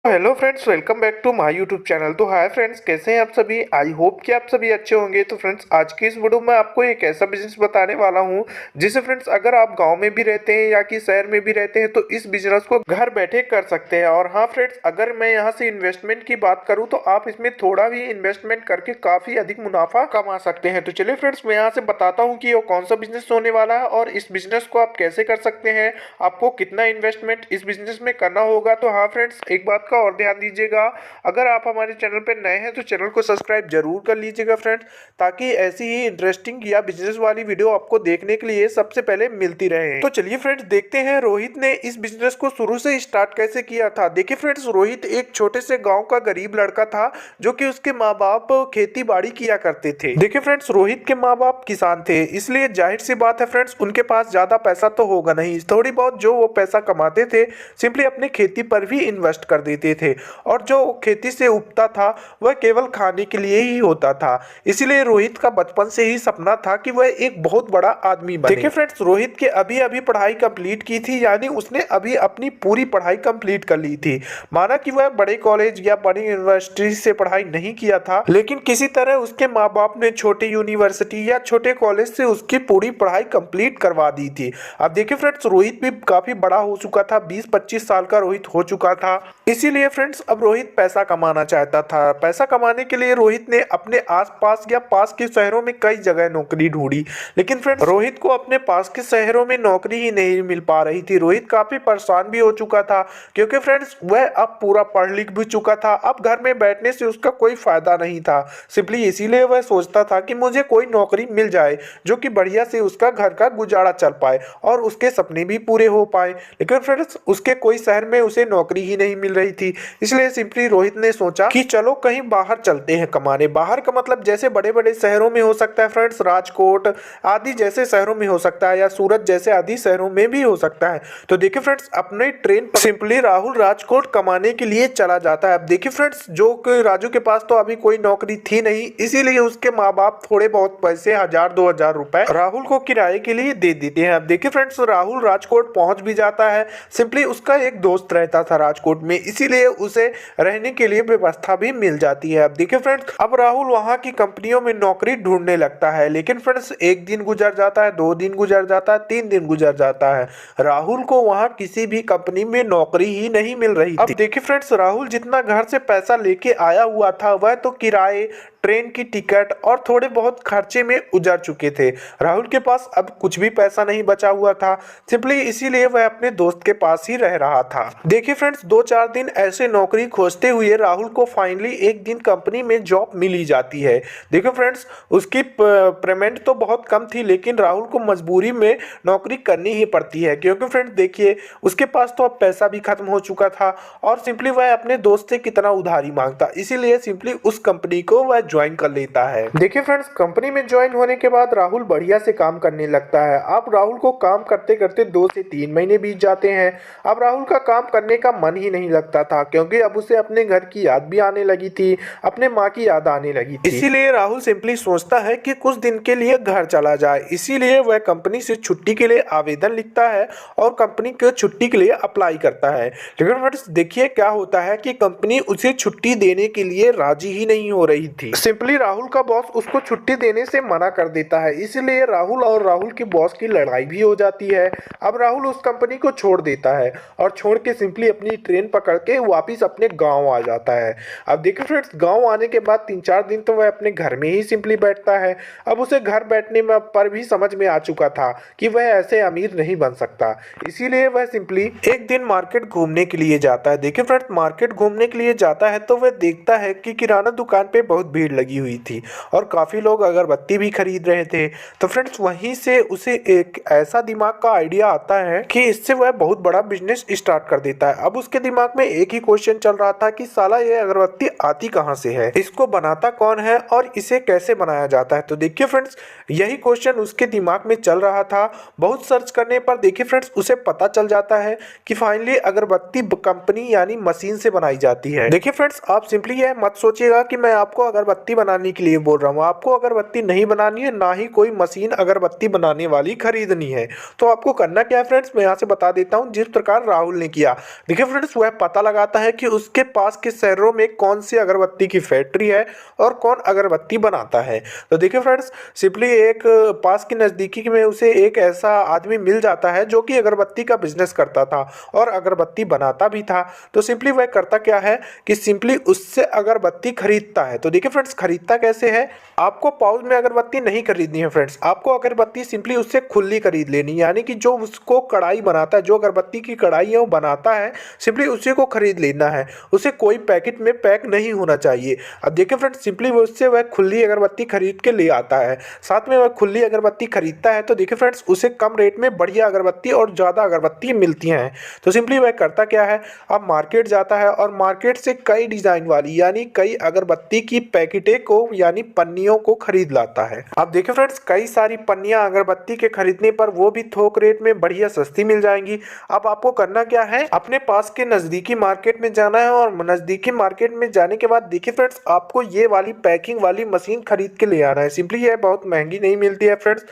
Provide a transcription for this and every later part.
Hello friends, welcome back to my YouTube channel. तो hi friends, कैसे हैं आप सभी। आई होप कि आप सभी अच्छे होंगे। तो फ्रेंड्स, आज की इस वीडियो में आपको एक ऐसा बिजनेस बताने वाला हूं जिसे फ्रेंड्स अगर आप गांव में भी रहते हैं या कि शहर में भी रहते हैं तो इस बिजनेस को घर बैठे कर सकते हैं। और हाँ फ्रेंड्स, अगर मैं यहाँ से इन्वेस्टमेंट की बात करूँ तो आप इसमें थोड़ा भी इन्वेस्टमेंट करके काफी अधिक मुनाफा कमा सकते हैं। तो चलिए फ्रेंड्स, मैं यहाँ से बताता हूँ कि ये कौन सा बिजनेस होने वाला है और इस बिजनेस को आप कैसे कर सकते हैं, आपको कितना इन्वेस्टमेंट इस बिजनेस में करना होगा। तो हाँ फ्रेंड्स, एक बात का और ध्यान दीजिएगा, अगर आप हमारे चैनल पर नए हैं तो चैनल को सब्सक्राइब जरूर कर लीजिएगा फ्रेंड्स, ताकि ऐसी ही इंटरेस्टिंग या बिजनेस वाली वीडियो आपको देखने के लिए सबसे पहले मिलती रहे। तो चलिए फ्रेंड्स, देखते हैं रोहित ने इस बिजनेस को शुरू से स्टार्ट कैसे किया था। देखिए फ्रेंड्स, रोहित एक छोटे से गांव का गरीब लड़का था जो कि उसके माँ बाप खेती बाड़ी किया करते थे। देखिए फ्रेंड्स, रोहित के माँ बाप किसान थे, इसलिए जाहिर सी बात है फ्रेंड्स, उनके पास ज्यादा पैसा तो होगा नहीं। थोड़ी बहुत जो वो पैसा कमाते थे सिंपली अपनी खेती पर भी इन्वेस्ट कर देते थे, और जो खेती से उगता था वह केवल खाने के लिए ही होता था। इसीलिए रोहित का बचपन से ही सपना था कि वह एक बहुत बड़ा आदमी बने। देखिए फ्रेंड्स, रोहित के अभी अभी पढ़ाई कंप्लीट की थी, यानी उसने अभी अपनी पूरी पढ़ाई कंप्लीट कर ली थी। माना कि वह बड़े कॉलेज या बड़ी यूनिवर्सिटी से पढ़ाई नहीं किया था, लेकिन किसी तरह उसके माँ बाप ने छोटी यूनिवर्सिटी या छोटे कॉलेज से उसकी पूरी पढ़ाई कंप्लीट करवा दी थी। अब देखिए फ्रेंड्स, रोहित भी काफी बड़ा हो चुका था, 20-25 साल का रोहित हो चुका था। इसीलिए फ्रेंड्स, अब रोहित पैसा कमाना चाहता था। पैसा कमाने के लिए रोहित ने अपने आसपास या पास के शहरों में कई जगह नौकरी ढूंढी, लेकिन फ्रेंड्स रोहित को अपने पास के शहरों में नौकरी ही नहीं मिल पा रही थी। रोहित काफी परेशान भी हो चुका था, क्योंकि फ्रेंड्स वह अब पूरा पढ़ लिख भी चुका था। अब घर में बैठने से उसका कोई फायदा नहीं था। सिंपली इसीलिए वह सोचता था कि मुझे कोई नौकरी मिल जाए जो कि बढ़िया से उसका घर का गुजारा चल पाए और उसके सपने भी पूरे हो पाए। लेकिन फ्रेंड्स, उसके कोई शहर में उसे नौकरी ही नहीं मिल रही थी। इसलिए सिंपली रोहित ने सोचा कि चलो कहीं बाहर चलते हैं कमाने। बाहर का मतलब जैसे बड़े बड़े शहरों में हो सकता है फ्रेंड्स, राजकोट आदि जैसे शहरों में हो सकता है, या सूरत जैसे आदि शहरों में भी हो सकता है। तो देखिए फ्रेंड्स, अपने ट्रेन पर सिंपली राहुल राजकोट कमाने के लिए चला जाता है। अब देखिए फ्रेंड्स, जो कि राजू के पास तो अभी कोई नौकरी थी नहीं, इसीलिए उसके माँ बाप थोड़े बहुत पैसे 1000-2000 रुपए राहुल को किराए के लिए दे देते हैं। अब देखिए फ्रेंड्स, राहुल राजकोट पहुंच भी जाता है। सिंपली उसका एक दोस्त रहता था राजकोट में, इसीलिए उसे रहने के लिए व्यवस्था भी मिल जाती है। अब देखिए फ्रेंड्स, अब राहुल वहां की कंपनियों में नौकरी ढूंढने लगता है। लेकिन फ्रेंड्स, एक दिन गुजर जाता है, 2 दिन गुजर जाता है, 3 दिन गुजर जाता है, राहुल को वहां किसी भी कंपनी में नौकरी ही नहीं मिल रही थी। अब देखिए फ्रेंड्स, राहुल जितना घर से पैसा लेके आया हुआ था वह तो किराए, ट्रेन की टिकट और थोड़े बहुत खर्चे में उजड़ चुके थे। राहुल के पास अब कुछ भी पैसा नहीं बचा हुआ था। सिंपली इसीलिए वह अपने दोस्त के पास ही रह रहा था। देखिए फ्रेंड्स, 2-4 दिन ऐसे नौकरी खोजते हुए राहुल को फाइनली एक दिन कंपनी में जॉब मिल ही जाती है। देखिए फ्रेंड्स, उसकी पेमेंट तो बहुत कम थी, लेकिन राहुल को मजबूरी में नौकरी करनी ही पड़ती है, क्योंकि फ्रेंड्स देखिए उसके पास तो अब पैसा भी खत्म हो चुका था और सिंपली वह अपने दोस्त से कितना उधारी मांगता। इसीलिए सिंपली उस कंपनी को वह ज्वाइन कर लेता है। देखिए फ्रेंड्स, कंपनी में ज्वाइन होने के बाद राहुल बढ़िया से काम करने लगता है। अब राहुल को काम करते करते 2 से 3 महीने बीत जाते हैं। अब राहुल का काम करने का मन ही नहीं लगता था, क्योंकि अब उसे अपने घर की याद भी आने लगी थी, अपने माँ की याद आने लगी थी। इसीलिए राहुल सिंपली सोचता है कि कुछ दिन के लिए घर चला जाए। इसीलिए वह कंपनी से छुट्टी के लिए आवेदन लिखता है और कंपनी के छुट्टी के लिए अप्लाई करता है। लेकिन फ्रेंड्स देखिए क्या होता है कि कंपनी उसे छुट्टी देने के लिए राजी ही नहीं हो रही थी। सिंपली राहुल का बॉस उसको छुट्टी देने से मना कर देता है। इसलिए राहुल और राहुल के बॉस की लड़ाई भी हो जाती है। अब राहुल उस कंपनी को छोड़ देता है और छोड़ के सिंपली अपनी ट्रेन पकड़ के वापिस अपने गांव आ जाता है। अब देखिए फ्रेंड्स, गांव आने के बाद 3-4 दिन तो वह अपने घर में ही सिंपली बैठता है। अब उसे घर बैठने में पर भी समझ में आ चुका था कि वह ऐसे अमीर नहीं बन सकता। इसीलिए वह सिंपली एक दिन मार्केट घूमने के लिए जाता है। देखिए फ्रेंड्स, मार्केट घूमने के लिए जाता है तो वह देखता है कि किराना दुकान पे बहुत भीड़ लगी हुई थी और काफी लोग अगरबत्ती भी खरीद रहे थे। तो फ्रेंड्स वहीं से उसे एक ऐसा दिमाग का आइडिया आता है कि इससे वह बहुत बड़ा बिजनेस स्टार्ट कर देता है। अब उसके दिमाग में एक ही क्वेश्चन चल रहा था कि साला ये अगरबत्ती आती कहाँ से है, इसको बनाता कौन है और इसे कैसे बनाया जाता है। तो देखिए फ्रेंड्स, यही क्वेश्चन उसके दिमाग में चल रहा था। बहुत सर्च करने पर देखिए फ्रेंड्स उसे पता चल जाता है कि फाइनली अगरबत्ती कंपनी यानी मशीन से बनाई जाती है। देखिए फ्रेंड्स, आप सिंपली यह मत सोचिएगा कि मैं आपको अगरबत्ती बनाने के लिए बोल रहा हूँ। आपको अगरबत्ती नहीं बनानी है, ना ही कोई मशीन अगरबत्ती बनाने वाली खरीदनी है। तो आपको करना क्या है फ्रेंड्स, मैं यहाँ से बता देता हूँ जिस प्रकार राहुल ने किया। देखिए फ्रेंड्स, वह पता लगाता है कि उसके पास के शहरों में कौन सी अगरबत्ती की फैक्ट्री है और कौन अगरबत्ती बनाता है। तो देखिए फ्रेंड्स, सिंपली एक पास की नज़दीकी में उसे एक ऐसा आदमी मिल जाता है जो कि अगरबत्ती का बिजनेस करता था और अगरबत्ती बनाता भी था। तो सिंपली वह करता क्या है कि सिंपली उससे अगरबत्ती खरीदता है। तो देखिए फ्रेंड्स, खरीदता कैसे है, आपको पाउच में अगरबत्ती नहीं खरीदनी है फ्रेंड्स, आपको अगरबत्ती सिंपली उससे खुली खरीद लेनी, यानी कि जो उसको कढ़ाई बनाता है, जो अगरबत्ती की कढ़ाई है वो बनाता है, सिंपली उसी को खरीद लेना है। उसे कोई पैकेट में पैक नहीं होना चाहिए। अब देखिए फ्रेंड्स, सिंपली वो उससे वह खुली अगरबत्ती खरीद के ले आता है, साथ में वह खुली अगरबत्ती खरीदता है। तो देखिए फ्रेंड्स, उसे कम रेट में बढ़िया अगरबत्ती और ज़्यादा अगरबत्ती मिलती हैं। तो सिंपली वह करता क्या है, अब मार्केट जाता है और मार्केट से कई डिज़ाइन वाली यानी कई अगरबत्ती की पैकेटें को यानी पन्नियों को खरीद लाता है। अब देखिए फ्रेंड्स, कई सारी पन्नियां अगरबत्ती के खरीदने पर वो भी थोक रेट में बढ़िया सस्ती मिल जाएंगी। अब आपको करना क्या है, अपने पास के नज़दीकी मार्केट में जाना है और नज़दीकी मार्केट में जाने के बाद देखिए फ्रेंड्स, आपको ये वाली पैकिंग वाली मशीन खरीद के ले आना है। सिंपली ये बहुत महंगी नहीं मिलती है फ्रेंड्स,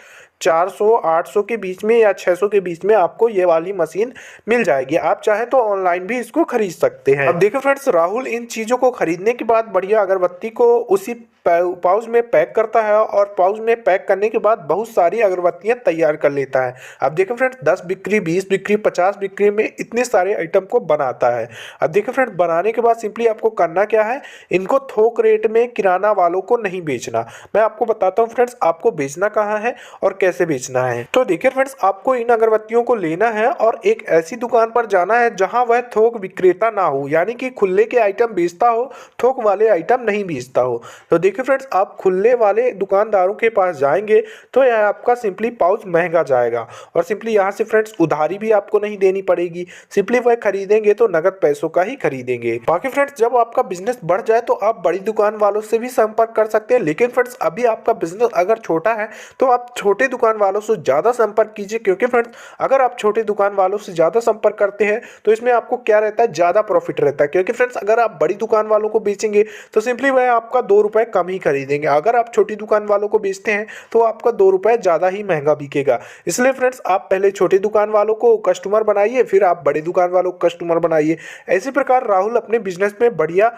400-800 के बीच में या 600 के बीच में आपको ये वाली मशीन मिल जाएगी। आप चाहे तो ऑनलाइन भी इसको खरीद सकते हैं। अब देखो फ्रेंड्स, राहुल इन चीज़ों को खरीदने के बाद बढ़िया अगरबत्ती को उसी पाउच में पैक करता है और पाउच में पैक करने के बाद बहुत सारी अगरबत्तियां तैयार कर लेता है। अब देखिए फ्रेंड्स, 10 बिक्री, 20 बिक्री, 50 बिक्री में इतने सारे आइटम को बनाता है। अब देखिए फ्रेंड्स, बनाने के बाद सिंपली आपको करना क्या है, इनको थोक रेट में किराना वालों को नहीं बेचना। मैं आपको बताता हूँ फ्रेंड्स, आपको बेचना कहाँ है और कैसे बेचना है। तो देखिए फ्रेंड्स, आपको इन अगरबत्तियों को लेना है और एक ऐसी दुकान पर जाना है जहां वह थोक विक्रेता ना हो, यानी कि खुले के आइटम बेचता हो, थोक वाले आइटम नहीं बेचता हो। तो देखिए फ्रेंड्स, आप खुले वाले दुकानदारों के पास जाएंगे तो यह आपका सिंपली पाउच महंगा जाएगा और सिंपली यहाँ से फ्रेंड्स उधारी भी आपको नहीं देनी पड़ेगी। सिंपली वह खरीदेंगे तो नगद पैसों का ही खरीदेंगे। बाकी फ्रेंड्स, जब आपका बिजनेस बढ़ जाए तो आप बड़ी दुकान वालों से भी संपर्क कर सकते हैं, लेकिन फ्रेंड्स अभी आपका बिजनेस अगर छोटा है तो आप छोटे दुकान वालों से ज़्यादा संपर्क कीजिए, क्योंकि फ्रेंड्स अगर आप छोटे दुकान वालों से ज़्यादा संपर्क करते हैं तो इसमें आपको क्या रहता है, ज़्यादा प्रॉफिट रहता है। क्योंकि फ्रेंड्स अगर आप बड़ी दुकान वालों को बेचेंगे तो सिंपली वह आपका 2 रुपये कम ही खरीदेंगे, अगर आप छोटी दुकान वालों को बेचते हैं तो आपका 2 रुपये ज़्यादा ही महंगा बिकेगा। इसलिए फ्रेंड्स आप पहले छोटे दुकान वालों को कस्टमर बनाइए, फिर आप बड़े दुकान वालों को कस्टमर बनाइए। इसी प्रकार राहुल अपने बिजनेस में बढ़िया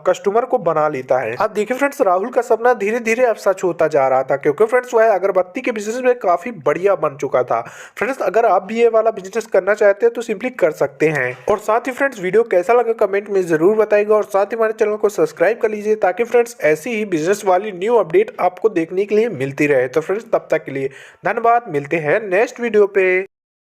कस्टमर को बना लेता है। अब देखिए फ्रेंड्स, राहुल का सपना धीरे धीरे अब सच होता जा रहा था, क्योंकि फ्रेंड्स वह अगरबत्ती के बिजनेस में काफी बढ़िया बन चुका था। फ्रेंड्स अगर आप भी ये वाला बिजनेस करना चाहते हैं तो सिंपली कर सकते हैं। और साथ ही फ्रेंड्स, वीडियो कैसा लगा कमेंट में जरूर बताइएगा और साथ ही हमारे चैनल को सब्सक्राइब कर लीजिए, ताकि फ्रेंड्स ऐसी ही बिजनेस वाली न्यू अपडेट आपको देखने के लिए मिलती रहे। तो फ्रेंड्स तब तक के लिए धन्यवाद, मिलते हैं नेक्स्ट वीडियो पे।